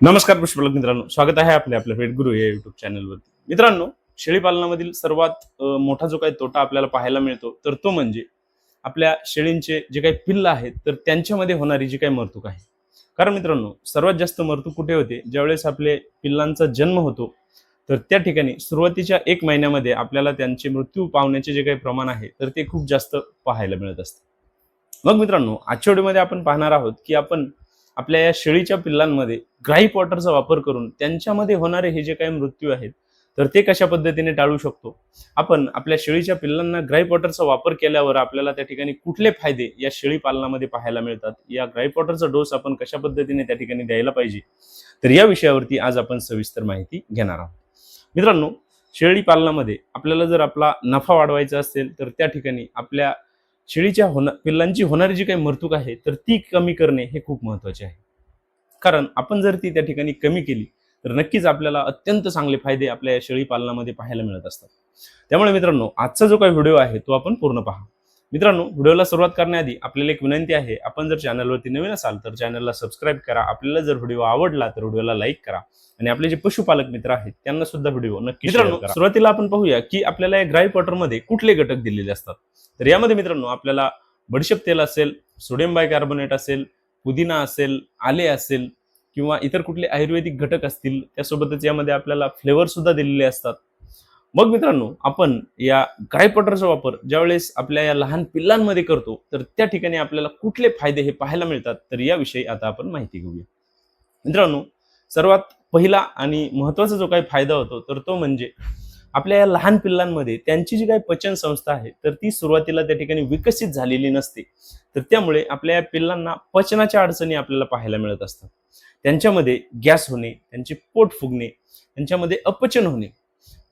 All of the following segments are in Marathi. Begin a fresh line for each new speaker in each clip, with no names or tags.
नमस्कार पुष्पलक मित्रांनो, स्वागत आहे आपल्या पेट गुरु या युट्यूब चॅनलवरती. मित्रांनो, शेळी पालनामधील सर्वात मोठा जो काही तोटा आपल्याला पाहायला मिळतो तर तो म्हणजे आपल्या शेळींचे जे काही पिल्ल आहेत तर त्यांच्यामध्ये होणारी जी काही मरतूक आहे. कारण मित्रांनो, सर्वात जास्त मरतूक कुठे होते? ज्यावेळेस आपले पिल्लांचा जन्म होतो तर त्या ठिकाणी सुरुवातीच्या 1 महिन्यामध्ये आपल्याला त्यांचे मृत्यू पावण्याचे जे काही प्रमाण आहे तर ते खूप जास्त पाहायला मिळत असते. मग मित्रांनो, आजच्या व्हिडिओमध्ये आपण पाहणार आहोत की आपण आपल्या या शेळीच्या पिल्लांमध्ये ग्राईप वॉटरचा वापर करून त्यांच्यामध्ये होणारे हे जे काही मृत्यू आहेत तर ते कशा पद्धतीने टाळू शकतो. आपण आपल्या शेळीच्या पिल्लांना ग्राईप वॉटरचा वापर केल्यावर आपल्याला त्या ठिकाणी कुठले फायदे या शेळी पालनामध्ये पाहायला मिळतात, या ग्राईप वॉटरचा डोस आपण कशा पद्धतीने त्या ठिकाणी द्यायला पाहिजे, तर या विषयावरती आज आपण सविस्तर माहिती घेणार आहोत. मित्रांनो, शेळी पालनामध्ये आपल्याला जर आपला नफा वाढवायचा असेल तर त्या ठिकाणी आपल्या शेळीच्या पिल्लांची होणारी जी काही मरतूक आहे तर ती कमी करणे हे खूप महत्त्वाचे आहे. कारण आपण जर ती त्या ठिकाणी कमी केली तर नक्कीच आपल्याला अत्यंत चांगले फायदे आपल्या शेळी पालनामध्ये पाहायला मिळत असतात. त्यामुळे मित्रांनो, आजचा जो काही व्हिडिओ आहे तो आपण पूर्ण पहा. मित्रांनो, व्हिडिओला सुरुवात करण्याआधी आपल्याला एक विनंती आहे, आपण जर चॅनलवरती नवीन असाल तर चॅनलला सबस्क्राईब करा. आपल्याला जर व्हिडिओ आवडला तर व्हिडिओला लाईक करा आणि आपले जे पशुपालक मित्र आहेत त्यांना सुद्धा व्हिडिओ नक्की शेअर करा. मित्रांनो, सुरुवातीला आपण पाहूया की आपल्याला या ग्राईप वॉटरमध्ये कुठले घटक दिलेले असतात. तर यामध्ये मित्रांनो आपल्याला बडीशेप तेल असेल, सोडियम बायकार्बोनेट असेल, पुदिना असेल, आले असेल किंवा इतर कुठले आयुर्वेदिक घटक असतील, त्यासोबतच यामध्ये आपल्याला फ्लेवर सुद्धा दिलेले असतात. मग मित्रांनो, आपण या ग्राईप वॉटरचा वापर ज्यावेळेस आपल्या या लहान पिल्लांमध्ये करतो तर त्या ठिकाणी आपल्याला कुठले फायदे हे पाहायला मिळतात, तर याविषयी आता आपण माहिती घेऊया. मित्रांनो, सर्वात पहिला आणि महत्त्वाचा जो काही फायदा होतो तर तो म्हणजे आपल्या या लहान पिल्लांमध्ये त्यांची जी काही पचन संस्था आहे तर ती सुरुवातीला त्या ठिकाणी विकसित झालेली नसते. तर त्यामुळे आपल्या या पिल्लांना पचनाच्या अडचणी आपल्याला पाहायला मिळत असतात. त्यांच्यामध्ये गॅस होणे, त्यांचे पोट फुगणे, त्यांच्यामध्ये अपचन होणे,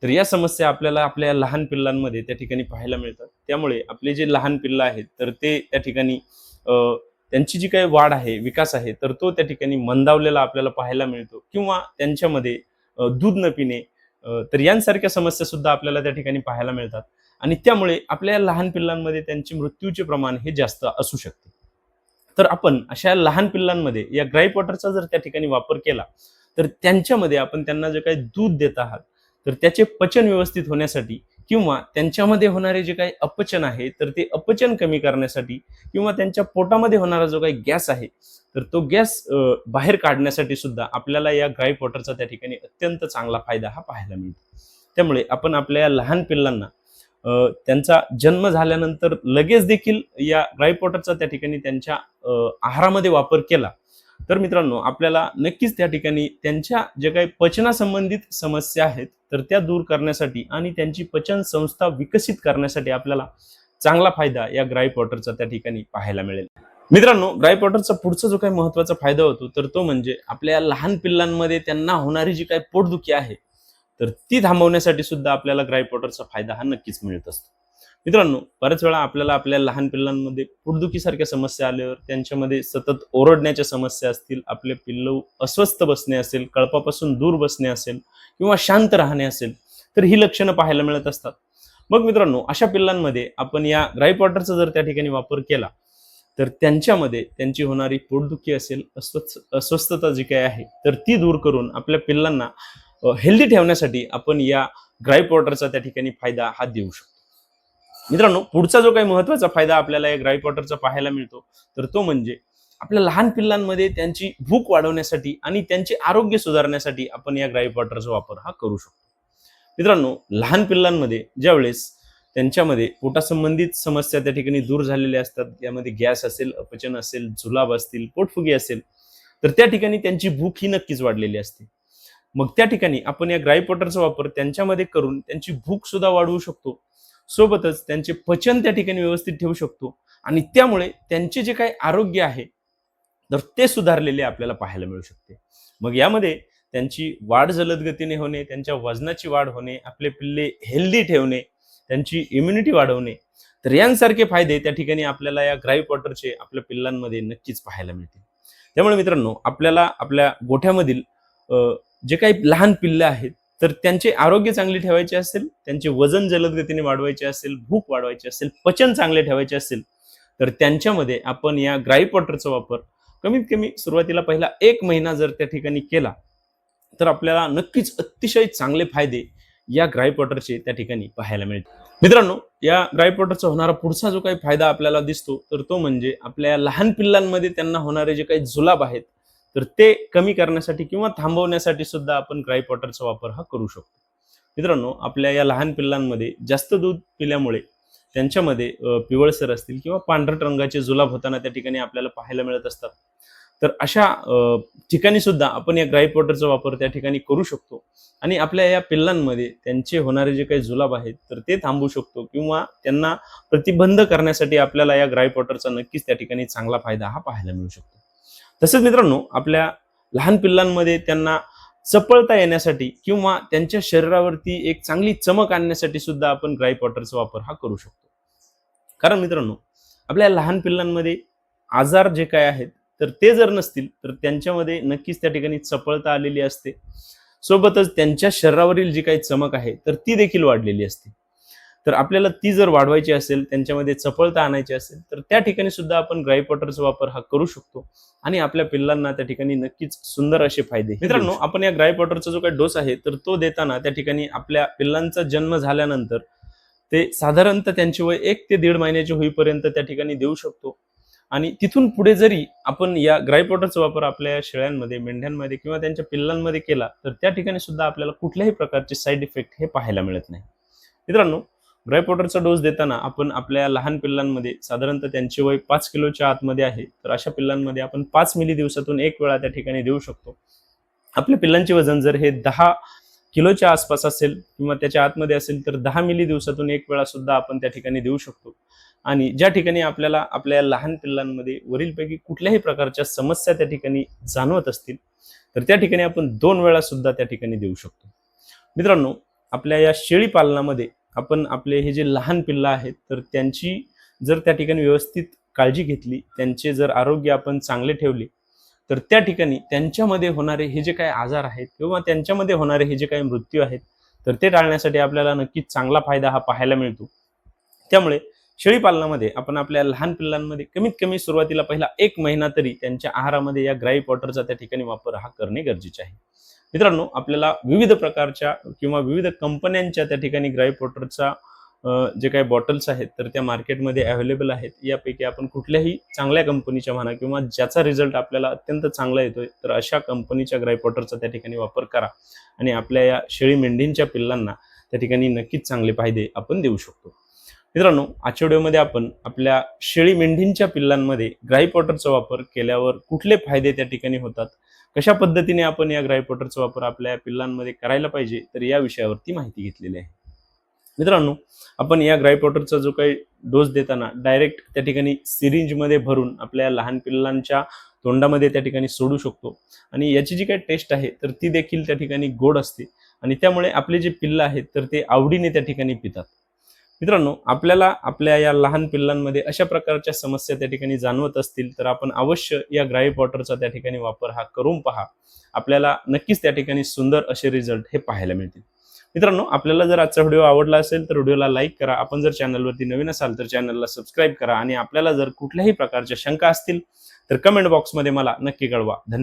तर या समस्या आपल्याला आपल्या लहान पिल्लांमध्ये त्या ठिकाणी पाहायला मिळतात. त्यामुळे आपले जे लहान पिल्लं आहेत तर ते त्या ठिकाणी त्यांची जी काही वाढ आहे, विकास आहे तर तो त्या ठिकाणी मंदावलेला आपल्याला पाहायला मिळतो किंवा त्यांच्यामध्ये दूध न पिणे, तर यांसारख्या समस्या सुद्धा आपल्याला त्या ठिकाणी पाहायला मिळतात आणि त्यामुळे आपल्या लहान पिल्लांमध्ये त्यांचे मृत्यूचे प्रमाण हे जास्त असू शकते. तर आपण अशा लहान पिल्लांमध्ये या ग्राईप वॉटरचा जर त्या ठिकाणी वापर केला तर त्यांच्यामध्ये आपण त्यांना जे काही दूध देत आहात तर त्याचे पचन व्यवस्थित होण्यासाठी किंवा त्यांच्यामध्ये होणारे जे काही अपचन आहे तर ते अपचन कमी करण्यासाठी किंवा त्यांच्या पोटामध्ये होणारा जो काही गॅस आहे तर तो गॅस बाहेर काढण्यासाठी सुद्धा आपल्याला या ग्राईप वॉटरचा त्या ठिकाणी अत्यंत चांगला फायदा हा पाहायला मिळतो. त्यामुळे आपण आपल्या लहान पिल्लांना त्यांचा जन्म झाल्यानंतर लगेच देखील या ग्राईप वॉटरचा त्या ठिकाणी त्यांच्या आहारामध्ये वापर केला तर मित्रांनो आपल्याला नक्कीच त्या ठिकाणी त्यांच्या जे काही पचनासंबंधित समस्या आहेत तर त्या दूर करण्यासाठी आणि त्यांची पचन संस्था विकसित करण्यासाठी आपल्याला चांगला फायदा या ग्राईप वॉटरचा त्या ठिकाणी पाहायला मिळेल. मित्रांनो, ग्राईप वॉटरचा पुढचा जो काही महत्त्वाचा फायदा होतो तर तो म्हणजे आपल्या लहान पिल्लांमध्ये त्यांना होणारी जी काही पोटदुखी आहे तर ती थांबवण्यासाठी सुद्धा आपल्याला ग्राईप वॉटरचा फायदा हा नक्कीच मिळत असतो. मित्रांनो, बऱ्याच वेळा आपल्याला आपल्या लहान पिल्लांमध्ये पोटदुखीसारख्या समस्या आल्यावर त्यांच्यामध्ये सतत ओरडण्याच्या समस्या असतील, आपले पिल्लू अस्वस्थ बसणे असेल, कळपापासून दूर बसणे असेल किंवा शांत राहणे असेल तर ही लक्षणं पाहायला मिळत असतात. मग मित्रांनो, अशा पिल्लांमध्ये आपण या ग्राईप वॉटरचा जर त्या ठिकाणी वापर केला तर त्यांच्यामध्ये त्यांची होणारी पोटदुखी असेल, अस्वस्थता जी काही आहे तर ती दूर करून आपल्या पिल्लांना हेल्दी ठेवण्यासाठी आपण या ग्राईप वॉटरचा त्या ठिकाणी फायदा हा देऊ शकतो. मित्रांनो, पुढचा जो काही महत्त्वाचा फायदा आपल्याला या ग्राईप वॉटरचा पाहायला मिळतो तर तो म्हणजे आपल्या लहान पिल्लांमध्ये त्यांची भूक वाढवण्यासाठी आणि त्यांचे आरोग्य सुधारण्यासाठी आपण या ग्राईप वॉटरचा वापर हा करू शकतो. मित्रांनो, लहान पिल्लांमध्ये ज्यावेळेस त्यांच्यामध्ये पोटासंबंधित समस्या त्या ठिकाणी दूर झालेल्या असतात, यामध्ये गॅस असेल, अपचन असेल, जुलाब असतील, पोटफुगी असेल तर त्या ठिकाणी त्यांची भूक ही नक्कीच वाढलेली असते. मग त्या ठिकाणी आपण या ग्राईप वॉटरचा वापर त्यांच्यामध्ये करून त्यांची भूक सुद्धा वाढवू शकतो, सोबतच त्यांचे पचन त्या ठिकाणी व्यवस्थित ठेवू शकतो आणि त्यामुळे त्यांचे जे काही आरोग्य आहे तर ते सुधारलेले आपल्याला पाहायला मिळू शकते. मग यामध्ये त्यांची वाढ जलद गतीने होणे, त्यांच्या वजनाची वाढ होणे, आपले पिल्ले हेल्दी ठेवणे, त्यांची इम्युनिटी वाढवणे, तर यांसारखे फायदे त्या ठिकाणी आपल्याला या ग्राईप वॉटरचे आपल्या पिल्लांमध्ये नक्कीच पाहायला मिळतील. त्यामुळे मित्रांनो, आपल्याला आपल्या गोठ्यामधील जे काही लहान पिल्ले आहेत तर त्यांचे आरोग्य चांगले ठेवायचे असेल, त्यांचे वजन जलद गतीने वाढवायचे असेल, भूक वाढवायची असेल, पचन चांगले ठेवायचे असेल तर त्यांच्यामध्ये आपण या ग्राईप वॉटरचा वापर कमीत कमी सुरुवातीला पहिला 1 महिना जर त्या ठिकाणी केला तर आपल्याला नक्कीच अतिशय चांगले फायदे या ड्राय वॉटरचे त्या ठिकाणी पाहायला मिळतील. मित्रांनो, या ड्राय वॉटरचा होणारा पुढचा जो काही फायदा आपल्याला दिसतो तर तो म्हणजे आपल्या लहान पिल्लांमध्ये त्यांना होणारे जे काही जुलाब आहेत तर ते कमी करण्यासाठी किंवा थांबवण्यासाठी सुद्धा आपण ड्राय वॉटरचा वापर हा करू शकतो. मित्रांनो, आपल्या या लहान पिल्लांमध्ये जास्त दूध पिल्यामुळे त्यांच्यामध्ये पिवळसर असतील किंवा पांढरट रंगाचे जुलाब होताना त्या ठिकाणी आपल्याला पाहायला मिळत असतात. तर अशा ठिकाणी सुद्धा आपण या ड्राय वॉटरचा वापर त्या ठिकाणी करू शकतो आणि आपल्या या पिल्लांमध्ये त्यांचे होणारे जे काही जुलाब आहेत तर ते थांबवू शकतो किंवा त्यांना प्रतिबंध करण्यासाठी आपल्याला या ड्राय वॉटरचा नक्कीच त्या ठिकाणी चांगला फायदा हा पाहायला मिळू शकतो. तसेच मित्रांनो, आपल्या लहान पिल्लांमध्ये त्यांना चपळता येण्यासाठी किंवा त्यांच्या शरीरावरती एक चांगली चमक आणण्यासाठी सुद्धा आपण ड्राय वॉटरचा वापर हा करू शकतो. कारण मित्रांनो, आपल्या लहान पिल्लांमध्ये आजार जे काय आहेत तर ते जर नसतील तर त्यांच्यामध्ये नक्कीच त्या ठिकाणी चपळता आलेली असते, सोबतच त्यांच्या शरीरावरील जी काही चमक आहे तर ती देखील वाढलेली असते. तर आपल्याला ती जर वाढवायची असेल, त्यांच्यामध्ये चपळता आणायची असेल तर त्या ठिकाणी सुद्धा आपण ड्राय वॉटरचा वापर हा करू शकतो आणि आपल्या पिल्लांना त्या ठिकाणी नक्कीच सुंदर असे फायदे. मित्रांनो, आपण या ड्राय वॉटरचा जो काही डोस आहे तर तो देताना त्या ठिकाणी आपल्या पिल्लांचा जन्म झाल्यानंतर ते साधारणतः त्यांची वय 1 ते 1.5 महिन्याची होईपर्यंत त्या ठिकाणी देऊ शकतो आणि तिथून पुढे जरी आपण या ड्राय वॉटरचा वापर आपल्या शेळ्यांमध्ये, मेंढ्यांमध्ये किंवा त्यांच्या पिल्लांमध्ये केला तर त्या ठिकाणी सुद्धा आपल्याला कुठल्याही प्रकारचे साईड इफेक्ट हे पाहायला मिळत नाही. मित्रांनो, ड्राय वॉटरचा डोस देताना आपण आपल्या लहान पिल्लांमध्ये साधारणतः त्यांचे वय 5 किलोच्या आतमध्ये आहे तर अशा पिल्लांमध्ये आपण 5 मिली दिवसातून 1 वेळा त्या ठिकाणी देऊ शकतो. आपल्या पिल्लांचे वजन जर हे 10 किलोच्या आसपास असेल किंवा त्याच्या आतमध्ये असेल तर 10 मिली दिवसातून 1 वेळा सुद्धा आपण त्या ठिकाणी देऊ शकतो. आणि ज्या ठिकाणी आपल्याला आपल्या लहान पिल्लांमध्ये वरीलपैकी कुठल्याही प्रकारच्या समस्या त्या ठिकाणी जाणवत असतील तर त्या ठिकाणी आपण 2 वेळा सुद्धा त्या ठिकाणी देऊ शकतो. मित्रांनो, आपल्या या शेळी पालनामध्ये आपण आपले हे जे लहान पिल्लं आहेत तर त्यांची जर त्या ठिकाणी व्यवस्थित काळजी घेतली, त्यांचे जर आरोग्य आपण चांगले ठेवले तर त्या ठिकाणी त्यांच्यामध्ये होणारे हे जे काही आजार आहेत किंवा त्यांच्यामध्ये होणारे हे जे काही मृत्यू आहेत तर ते टाळण्यासाठी आपल्याला नक्कीच चांगला फायदा हा पाहायला मिळतो. त्यामुळे शेळी पालनामध्ये आपण आपल्या लहान पिल्लांमध्ये कमीत कमी सुरुवातीला पहिला 1 महिना तरी त्यांच्या आहारामध्ये या ड्राय वॉटरचा त्या ठिकाणी वापर हा करणे गरजेचे आहे. मित्रांनो, आपल्याला विविध प्रकारच्या किंवा विविध कंपन्यांच्या त्या ठिकाणी ड्राय वॉटरचा जे काही बॉटल्स आहेत तर त्या मार्केटमध्ये अवेलेबल आहेत. यापैकी आपण कुठल्याही चांगल्या कंपनीच्या म्हणा किंवा ज्याचा रिझल्ट आपल्याला अत्यंत चांगला येतोय तर अशा कंपनीच्या ड्राय वॉटरचा त्या ठिकाणी वापर करा आणि आपल्या या शेळी मेंढींच्या पिल्लांना त्या ठिकाणी नक्कीच चांगले फायदे आपण देऊ शकतो. मित्रांनो, आजच्या व्हिडिओमध्ये आपण आपल्या शेळी मेंढींच्या पिल्लांमध्ये ड्राय वॉटरचा वापर केल्यावर कुठले फायदे त्या ठिकाणी होतात, कशा पद्धतीने आपण या ड्राय वॉटरचा वापर आपल्या पिल्लांमध्ये करायला पाहिजे तर या विषयावरती माहिती घेतलेली आहे. मित्रांनो, आपण या ड्राय वॉटरचा जो काही डोस देताना डायरेक्ट त्या ठिकाणी सिरिंजमध्ये भरून आपल्या लहान पिल्लांच्या तोंडामध्ये त्या ठिकाणी सोडू शकतो आणि याची जी काही टेस्ट आहे तर ती देखील त्या ठिकाणी गोड असते आणि त्यामुळे आपले जे पिल्लं आहेत तर ते आवडीने त्या ठिकाणी पितात. मित्रांनो, आपल्याला आपल्या या लहान पिल्लांमध्ये अशा प्रकारच्या समस्या त्या ठिकाणी जाणवत असतील तर आपण अवश्य या ड्राय वॉटरचा त्या ठिकाणी वापर हा करून पहा. आपल्याला नक्कीच त्या ठिकाणी सुंदर असे रिझल्ट हे पाहायला मिळतील. मित्रांनो, आपल्याला जर आजचा व्हिडिओ आवडला असेल तर व्हिडिओला लाईक करा. आपण जर चॅनलवरती नवीन असाल तर चॅनलला सबस्क्राईब करा आणि आपल्याला जर कुठल्याही प्रकारच्या शंका असतील तर कमेंट बॉक्समध्ये मला नक्की कळवा. धन्यवाद.